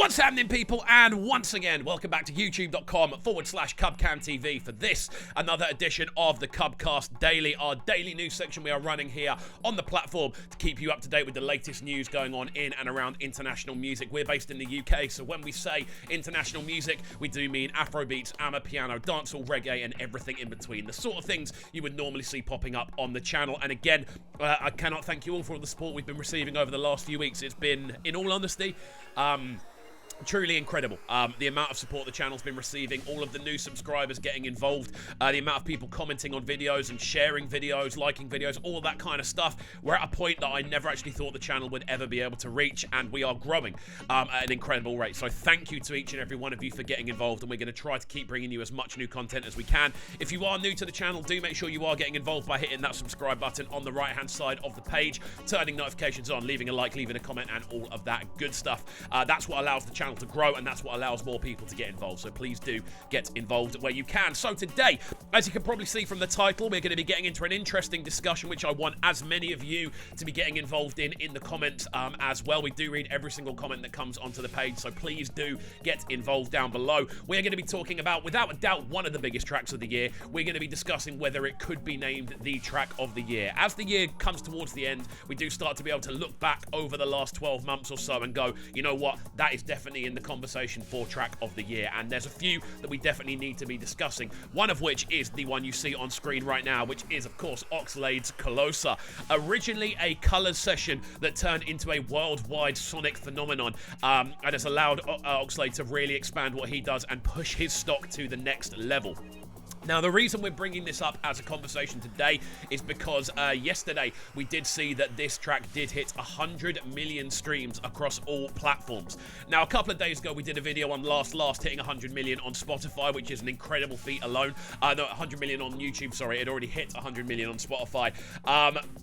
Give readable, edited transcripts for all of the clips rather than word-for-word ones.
What's happening, people? And once again, welcome back to youtube.com/CubCamTV for this, another edition of the CubCast Daily, our daily news section we are running here on the platform to keep you up to date with the latest news going on in and around international music. We're based in the UK, so when we say international music, we do mean Afrobeats, Amapiano, dancehall, reggae, and everything in between. The sort of things you would normally see popping up on the channel. And again, I cannot thank you all for all the support we've been receiving over the last few weeks. It's been, in all honesty, truly incredible. The amount of support the channel's been receiving, all of the new subscribers getting involved, the amount of people commenting on videos and sharing videos, liking videos, all that kind of stuff. We're at a point that I never actually thought the channel would ever be able to reach, and we are growing at an incredible rate. So thank you to each and every one of you for getting involved, and we're going to try to keep bringing you as much new content as we can. If you are new to the channel, do make sure you are getting involved by hitting that subscribe button on the right hand side of the page, turning notifications on, leaving a like, leaving a comment, and all of that good stuff. That's what allows the channel to grow, and that's what allows more people to get involved. So please do get involved where you can. So today, as you can probably see from the title, we're going to be getting into an interesting discussion, which I want as many of you to be getting involved in the comments as well. We do read every single comment that comes onto the page, so please do get involved down below. We're going to be talking about, without a doubt, one of the biggest tracks of the year. We're going to be discussing whether it could be named the track of the year. As the year comes towards the end, we do start to be able to look back over the last 12 months or so and go, you know what, that is definitely in the conversation for track of the year. And there's a few that we definitely need to be discussing, one of which is the one you see on screen right now, which is, of course, OXLADE'S Closer. Originally a colours session that turned into a worldwide sonic phenomenon, and has allowed OXLADE to really expand what he does and push his stock to the next level. Now, the reason we're bringing this up as a conversation today is because yesterday we did see that this track did hit 100 million streams across all platforms. Now, a couple of days ago, we did a video on Last hitting 100 million on Spotify, which is an incredible feat alone. No, 100 million on YouTube, sorry. It already hit 100 million on Spotify.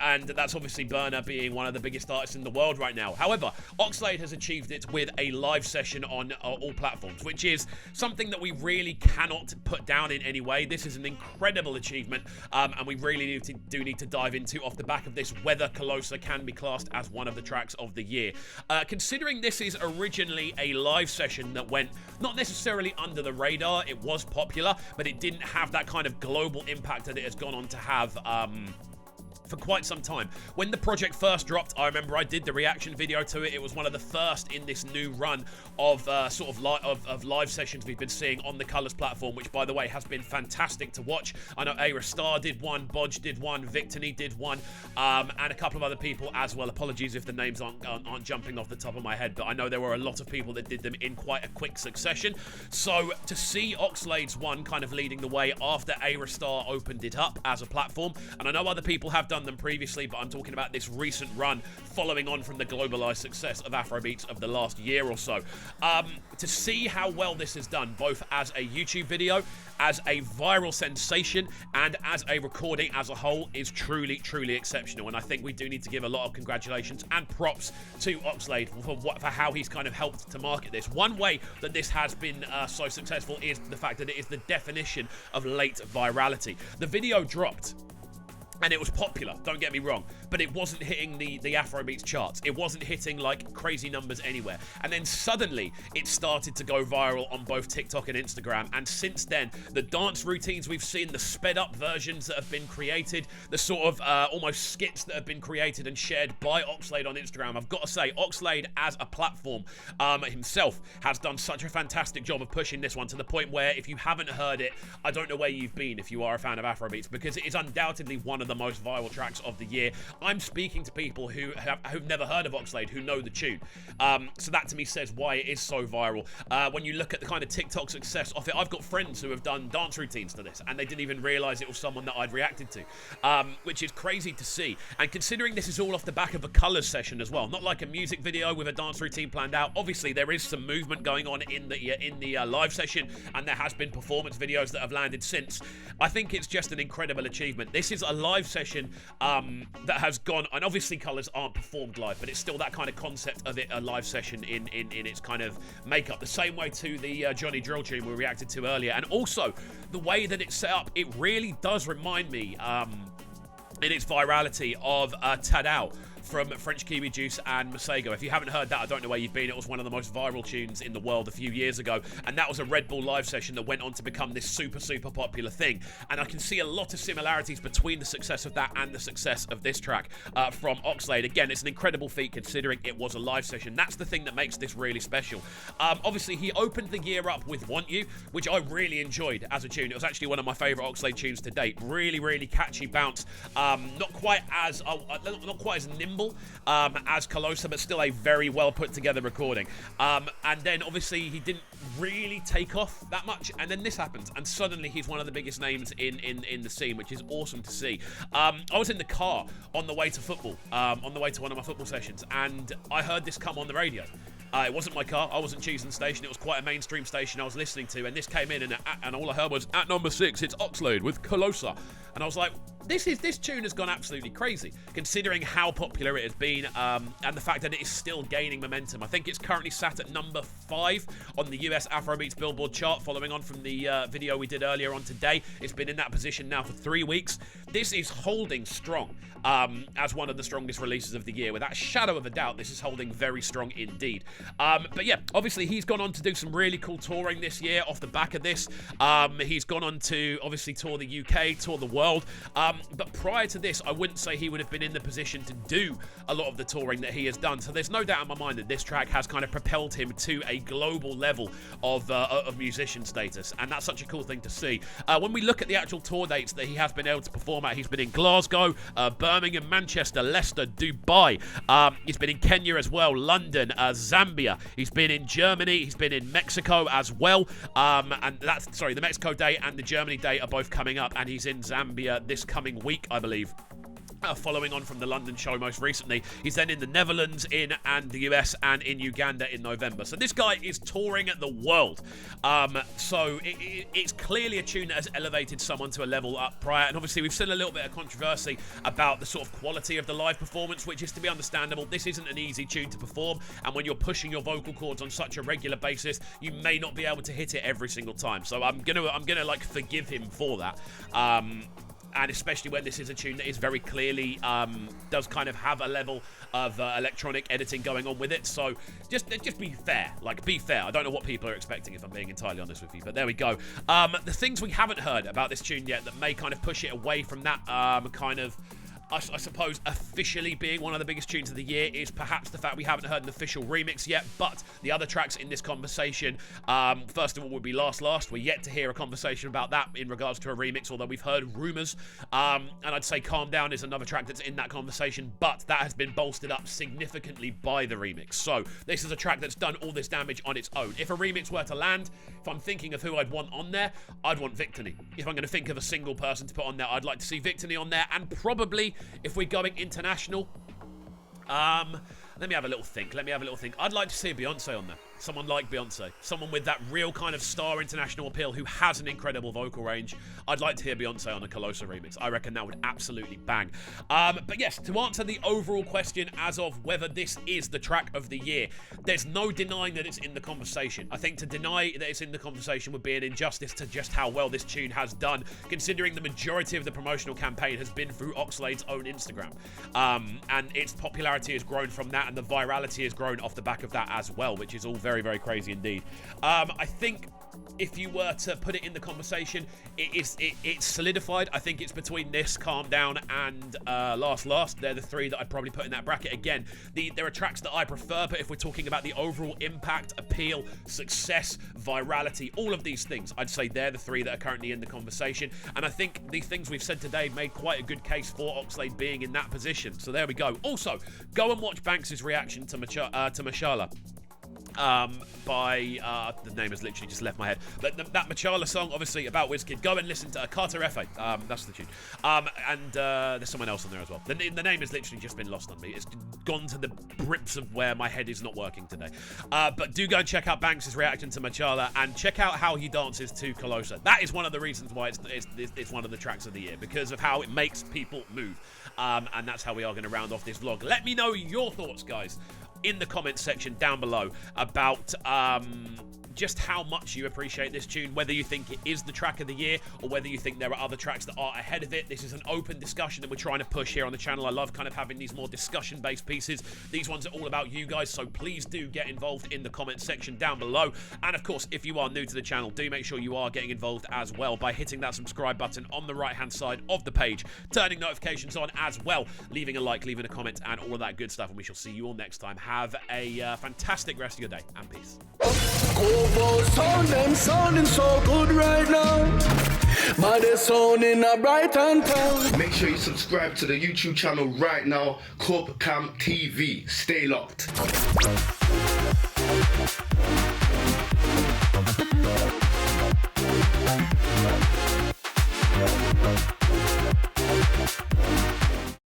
And that's obviously Burna being one of the biggest artists in the world right now. However, OXLADE has achieved it with a live session on all platforms, which is something that we really cannot put down in any way. This is an incredible achievement, and we really need to dive into, off the back of this, whether Closer can be classed as one of the tracks of the year. Considering this is originally a live session that went not necessarily under the radar, it was popular, but it didn't have that kind of global impact that it has gone on to have for quite some time. When the project first dropped, I remember I did the reaction video to it. It was one of the first in this new run of live sessions we've been seeing on the Colours platform, which, by the way, has been fantastic to watch. I know a.r.e. did one, Bodge did one, Victony did one, and a couple of other people as well. Apologies if the names aren't jumping off the top of my head, but I know there were a lot of people that did them in quite a quick succession. So to see OXLADE'S one kind of leading the way after a.r.e. opened it up as a platform, and I know other people have done them previously, but I'm talking about this recent run following on from the globalized success of Afrobeats of the last year or so. To see how well this is done, both as a YouTube video, as a viral sensation, and as a recording as a whole, is truly, truly exceptional. And I think we do need to give a lot of congratulations and props to OXLADE for how he's kind of helped to market this. One way that this has been so successful is the fact that it is the definition of late virality. The video dropped, and it was popular, don't get me wrong, but it wasn't hitting the Afrobeats charts. It wasn't hitting like crazy numbers anywhere. And then suddenly it started to go viral on both TikTok and Instagram. And since then, the dance routines we've seen, the sped up versions that have been created, the sort of almost skits that have been created and shared by OXLADE on Instagram. I've got to say, OXLADE as a platform himself has done such a fantastic job of pushing this one to the point where if you haven't heard it, I don't know where you've been if you are a fan of Afrobeats, because it is undoubtedly one of the most viral tracks of the year. I'm speaking to people who've never heard of OXLADE, who know the tune. So that to me says why it is so viral. When you look at the kind of TikTok success of it, I've got friends who have done dance routines to this, and they didn't even realize it was someone that I'd reacted to, which is crazy to see. And considering this is all off the back of a Colours session as well, not like a music video with a dance routine planned out. Obviously, there is some movement going on in the live session, and there has been performance videos that have landed since. I think it's just an incredible achievement. This is a live session that has gone, and obviously Colours aren't performed live, but it's still that kind of concept of it, a live session in its kind of makeup, the same way to the Johnny Drill tune we reacted to earlier. And also the way that it's set up, it really does remind me in its virality of Tadao from French Kiwi Juice and Masego. If you haven't heard that, I don't know where you've been. It was one of the most viral tunes in the world a few years ago, and that was a Red Bull live session that went on to become this super popular thing. And I can see a lot of similarities between the success of that and the success of this track from OXLADE. Again, it's an incredible feat considering it was a live session. That's the thing that makes this really special. Obviously, he opened the year up with Want You, which I really enjoyed as a tune. It was actually one of my favourite OXLADE tunes to date. Really catchy bounce. Not quite as nimble as Colosa, but still a very well put together recording. And then obviously he didn't really take off that much, and then this happens, and suddenly he's one of the biggest names in the scene, which is awesome to see. I was in the car on the way to football, on the way to one of my football sessions, and I heard this come on the radio. It wasn't my car. I wasn't choosing the station. It was quite a mainstream station I was listening to, and this came in, and all I heard was, at number 6, it's OXLADE with Colosa. And I was like, this tune has gone absolutely crazy, considering how popular it has been, and the fact that it is still gaining momentum. I think it's currently sat at number 5 on the US Afrobeats Billboard chart, following on from the video we did earlier on today. It's been in that position now for 3 weeks. This is holding strong as one of the strongest releases of the year. Without a shadow of a doubt, this is holding very strong indeed. But yeah, obviously he's gone on to do some really cool touring this year off the back of this. He's gone on to obviously tour the UK, tour the world. But prior to this, I wouldn't say he would have been in the position to do a lot of the touring that he has done. So there's no doubt in my mind that this track has kind of propelled him to a global level of musician status. And that's such a cool thing to see. When we look at the actual tour dates that he has been able to perform at, he's been in Glasgow, Birmingham, Manchester, Leicester, Dubai. He's been in Kenya as well, London, Zambia. He's been in Germany. He's been in Mexico as well. And that's, sorry, the Mexico date and the Germany date are both coming up. And he's in Zambia this coming week, I believe. Following on from the London show most recently. He's then in the Netherlands, and the US, and in Uganda in November. So this guy is touring the world. So it's clearly a tune that has elevated someone to a level up prior. And obviously we've seen a little bit of controversy about the sort of quality of the live performance, which is to be understandable. This isn't an easy tune to perform, and when you're pushing your vocal cords on such a regular basis, you may not be able to hit it every single time. So I'm gonna like forgive him for that. And especially when this is a tune that is very clearly does kind of have a level of electronic editing going on with it. So just be fair. Like, be fair. I don't know what people are expecting, if I'm being entirely honest with you. But there we go. The things we haven't heard about this tune yet that may kind of push it away from that kind of, I suppose, officially being one of the biggest tunes of the year is perhaps the fact we haven't heard an official remix yet. But the other tracks in this conversation, first of all, would be Last. We're yet to hear a conversation about that in regards to a remix, although we've heard rumours. And I'd say Calm Down is another track that's in that conversation, but that has been bolstered up significantly by the remix. So this is a track that's done all this damage on its own. If a remix were to land, if I'm thinking of who I'd want on there, I'd want Victony. If I'm going to think of a single person to put on there, I'd like to see Victony on there, and probably, if we're going international, let me have a little think. I'd like to see a Beyonce on there. Someone like Beyonce. Someone with that real kind of star international appeal who has an incredible vocal range. I'd like to hear Beyonce on a Colosa remix. I reckon that would absolutely bang. But yes, to answer the overall question as of whether this is the track of the year, there's no denying that it's in the conversation. I think to deny that it's in the conversation would be an injustice to just how well this tune has done, considering the majority of the promotional campaign has been through OXLADE'S own Instagram. And its popularity has grown from that, and the virality has grown off the back of that as well, which is all very crazy indeed. I think if you were to put it in the conversation, it's solidified. I think it's between this, Calm Down, and Last. They're the three that I'd probably put in that bracket. Again, there are tracks that I prefer, but if we're talking about the overall impact, appeal, success, virality, all of these things, I'd say they're the three that are currently in the conversation. And I think the things we've said today made quite a good case for OXLADE being in that position. So there we go. Also, go and watch Banks' reaction to Mashallah. By the name has literally just left my head, but that Machala song, obviously about Wizkid. Go and listen to Carter F.A. That's the tune. And there's someone else on there as well. The name has literally just been lost on me. It's gone to the brips of where my head is not working today. But do go and check out Banks' reaction to Machala, and check out how he dances to Colosa. That is one of the reasons why it's one of the tracks of the year, because of how it makes people move. And that's how we are going to round off this vlog. Let me know your thoughts, guys, in the comments section down below about just how much you appreciate this tune, whether you think it is the track of the year or whether you think there are other tracks that are ahead of it. This is an open discussion that we're trying to push here on the channel. I love kind of having these more discussion-based pieces. These ones are all about you guys, so please do get involved in the comment section down below. And of course, if you are new to the channel, do make sure you are getting involved as well by hitting that subscribe button on the right-hand side of the page, turning notifications on as well, leaving a like, leaving a comment, and all of that good stuff. And we shall see you all next time. Have a fantastic rest of your day, and peace. Sounding so good right now. But they're sounding a bright and town. Make sure you subscribe to the YouTube channel right now, CubCast TV. Stay locked.